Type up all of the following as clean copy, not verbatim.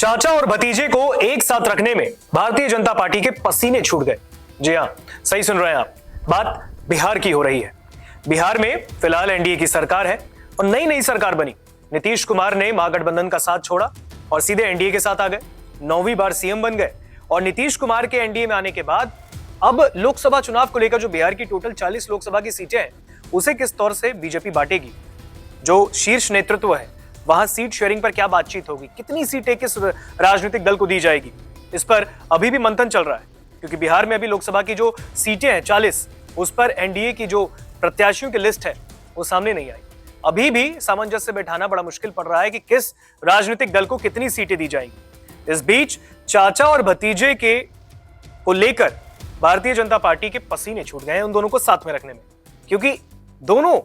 चाचा और भतीजे को एक साथ रखने में भारतीय जनता पार्टी के पसीने छूट गए। जी हां, सही सुन रहे हैं आप। बात बिहार की हो रही है। बिहार में फिलहाल एनडीए की सरकार है और नई नई सरकार बनी। नीतीश कुमार ने महागठबंधन का साथ छोड़ा और सीधे एनडीए के साथ आ गए। 9वीं बार सीएम बन गए और नीतीश कुमार के एनडीए में आने के बाद अब लोकसभा चुनाव को लेकर जो बिहार की टोटल 40 लोकसभा की सीटें हैं, उसे किस तौर से बीजेपी बांटेगी, जो शीर्ष नेतृत्व है वहां सीट शेयरिंग पर क्या बातचीत होगी, कितनी सीटें किस राजनीतिक दल को दी जाएगी, इस पर अभी भी मंथन चल रहा है। क्योंकि बिहार में अभी लोकसभा की जो सीटें हैं 40, उस पर एनडीए की जो प्रत्याशियों की लिस्ट है वो सामने नहीं आई। अभी भी सामंजस्य बैठाना बड़ा मुश्किल पड़ रहा है कि किस राजनीतिक दल को कितनी सीटें दी जाएंगी। इस बीच चाचा और भतीजे के को लेकर भारतीय जनता पार्टी के पसीने छूट गए हैं उन दोनों को साथ में रखने में, क्योंकि दोनों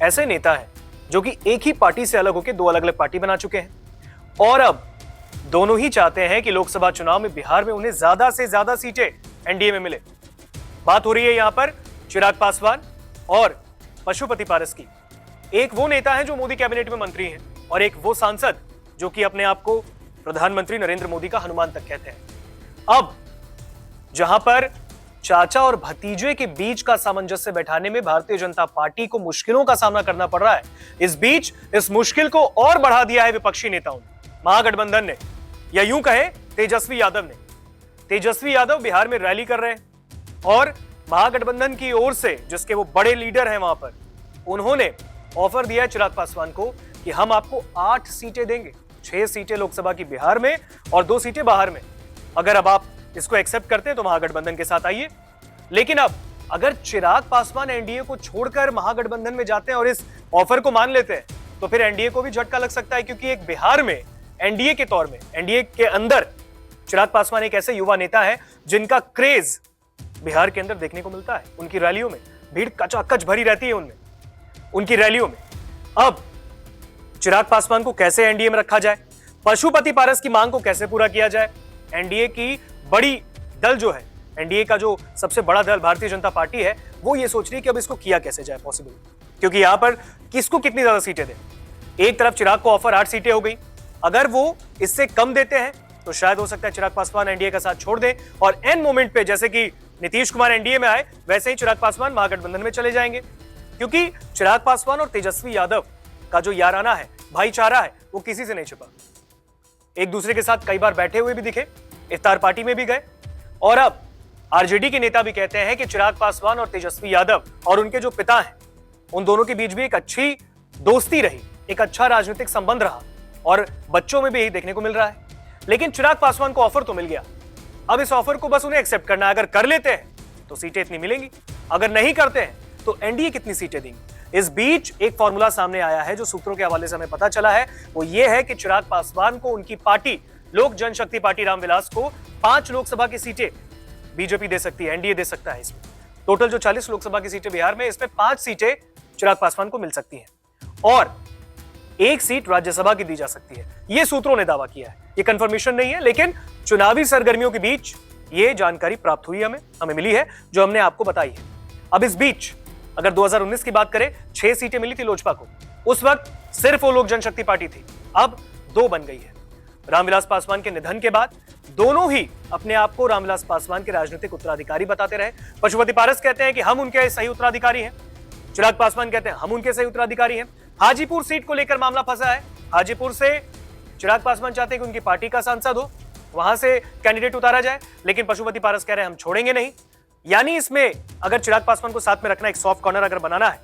ऐसे नेता हैं जो कि एक ही पार्टी से अलग होकर दो अलग अलग पार्टी बना चुके हैं और अब दोनों ही चाहते हैं कि लोकसभा चुनाव में बिहार में उन्हें ज्यादा से ज्यादा सीटें एनडीए में मिले। बात हो रही है यहां पर चिराग पासवान और पशुपति पारस की। एक वो नेता है जो मोदी कैबिनेट में मंत्री हैं और एक वो सांसद जो कि अपने आप को प्रधानमंत्री नरेंद्र मोदी का हनुमान तक कहते हैं। अब जहां पर चाचा और भतीजे के बीच का सामंजस्य बैठाने में भारतीय जनता पार्टी को मुश्किलों का सामना करना पड़ रहा है। इस बीच इस मुश्किल को और बढ़ा दिया है विपक्षी नेताओं ने, महागठबंधन ने, या यूं कहें तेजस्वी यादव ने। तेजस्वी यादव बिहार में रैली कर रहे हैं और महागठबंधन की ओर से जिसके वो बड़े लीडर हैं वहां पर, उन्होंने ऑफर दिया है चिराग पासवान को कि हम आपको 8 सीटें देंगे, 6 सीटें लोकसभा की बिहार में और 2 सीटें बाहर में। अगर अब आप इसको एक्सेप्ट करते हैं तो महागठबंधन के साथ आइए। लेकिन अब अगर चिराग पासवान एनडीए को छोड़कर महागठबंधन में जाते हैं और इस ऑफर को मान लेते हैं तो फिर एनडीए को भी झटका लग सकता है, क्योंकि एक बिहार में एनडीए के तौर में, एनडीए के अंदर चिराग पासवान एक ऐसे युवा नेता है जिनका क्रेज बिहार के अंदर देखने को मिलता है। उनकी रैलियों में भीड़ कचाकच भरी रहती है, उनकी रैलियों में। अब चिराग पासवान को कैसे एनडीए में रखा जाए, पशुपति पारस की मांग को कैसे पूरा किया जाए, एनडीए की बड़ी दल जो है, एनडीए का जो सबसे बड़ा दल भारतीय जनता पार्टी है, वो ये सोच रही है कि अब इसको किया कैसे जाए पॉसिबल, क्योंकि यहां पर किसको कितनी ज्यादा सीटें दें। एक तरफ चिराग को ऑफर 8 सीटें हो गई, अगर वो इससे कम देते हैं तो शायद हो सकता है चिराग पासवान एनडीए का साथ छोड़ दें और एन मोमेंट पे जैसे कि नीतीश कुमार एनडीए में आए वैसे ही चिराग पासवान महागठबंधन में चले जाएंगे। क्योंकि चिराग पासवान और तेजस्वी यादव का जो याराना है, भाईचारा है, वो किसी से नहीं छिपा। एक दूसरे के साथ कई बार बैठे हुए भी दिखे, इफ्तार पार्टी में भी गए और अब आरजेडी के नेता भी कहते हैं कि चिराग पासवान और तेजस्वी यादव और उनके जो पिता हैं, उन दोनों के बीच भी एक अच्छी दोस्ती रही, एक अच्छा राजनीतिक संबंध रहा और बच्चों में भी यही देखने को मिल रहा है। लेकिन चिराग पासवान को ऑफर तो मिल गया, अब इस ऑफर को बस उन्हें एक्सेप्ट करना है। अगर कर लेते हैं तो सीटें इतनी मिलेंगी, अगर नहीं करते हैं तो एनडीए कितनी सीटें देंगी। इस बीच एक फॉर्मूला सामने आया है जो सूत्रों के हवाले से हमें पता चला है, वो ये है कि चिराग पासवान को उनकी पार्टी लोक जनशक्ति पार्टी रामविलास को 5 लोकसभा की सीटें बीजेपी दे सकती है, एनडीए दे सकता है। इसमें टोटल जो 40 लोकसभा की सीटें बिहार में, इसमें 5 सीटें चिराग पासवान को मिल सकती हैं और 1 सीट राज्यसभा की दी जा सकती है। यह सूत्रों ने दावा किया है, ये कंफर्मेशन नहीं है, लेकिन चुनावी सरगर्मियों के बीच ये जानकारी प्राप्त हुई, हमें मिली है, जो हमने आपको बताई है। अब इस बीच अगर 2019 की बात करें, 6 सीटें मिली थी लोजपा को, उस वक्त सिर्फ वो लोक जनशक्ति पार्टी थी, अब 2 बन गई है। रामविलास पासवान के निधन के बाद दोनों ही अपने आप को रामविलास पासवान के राजनीतिक उत्तराधिकारी बताते रहे। पशुपति पारस कहते हैं कि हम उनके सही उत्तराधिकारी हैं, चिराग पासवान कहते हैं हम उनके सही उत्तराधिकारी हैं। हाजीपुर सीट को लेकर मामला फंसा है। हाजीपुर से चिराग पासवान चाहते हैं कि उनकी पार्टी का सांसद हो, वहां से कैंडिडेट उतारा जाए, लेकिन पशुपति पारस कह रहे हैं हम छोड़ेंगे नहीं। यानी इसमें अगर चिराग पासवान को साथ में रखना, एक सॉफ्ट कॉर्नर अगर बनाना है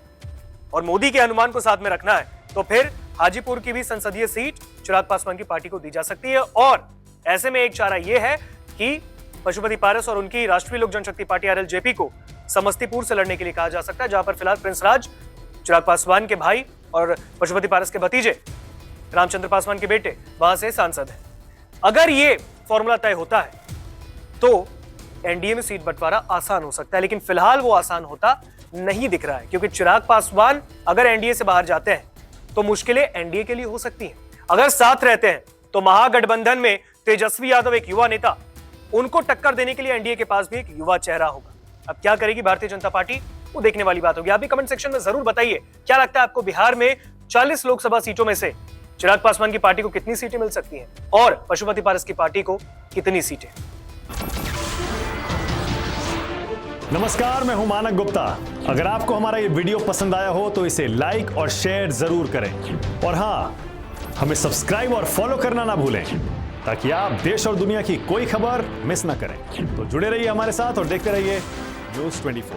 और मोदी के हनुमान को साथ में रखना है, तो फिर हाजीपुर की भी संसदीय सीट चिराग पासवान की पार्टी को दी जा सकती है। और ऐसे में एक चारा यह है कि पशुपति पारस और उनकी राष्ट्रीय लोक जनशक्ति पार्टी आरएलजेपी को समस्तीपुर से लड़ने के लिए कहा जा सकता है, जहां पर फिलहाल प्रिंस राज, चिराग पासवान के भाई और पशुपति पारस के भतीजे रामचंद्र पासवान के बेटे, वहां से सांसद हैं। अगर ये फॉर्मूला तय होता है तो एनडीए में सीट बंटवारा आसान हो सकता है, लेकिन फिलहाल वो आसान होता नहीं दिख रहा है, क्योंकि चिराग पासवान अगर एनडीए से बाहर जाते हैं तो मुश्किलें एनडीए के लिए हो सकती हैं। अगर साथ रहते हैं तो महागठबंधन में तेजस्वी यादव एक युवा नेता, उनको टक्कर देने के लिए एनडीए के पास भी एक युवा चेहरा होगा। अब क्या करेगी भारतीय जनता पार्टी, वो देखने वाली बात होगी। आप भी कमेंट सेक्शन में जरूर बताइए क्या लगता है आपको, बिहार में 40 लोकसभा सीटों में से चिराग पासवान की पार्टी को कितनी सीटें मिल सकती हैं और पशुपति पारस की पार्टी को कितनी सीटें? नमस्कार, मैं हूं मानक गुप्ता। अगर आपको हमारा ये वीडियो पसंद आया हो तो इसे लाइक और शेयर जरूर करें और हां, हमें सब्सक्राइब और फॉलो करना ना भूलें ताकि आप देश और दुनिया की कोई खबर मिस ना करें। तो जुड़े रहिए हमारे साथ और देखते रहिए न्यूज़ 24।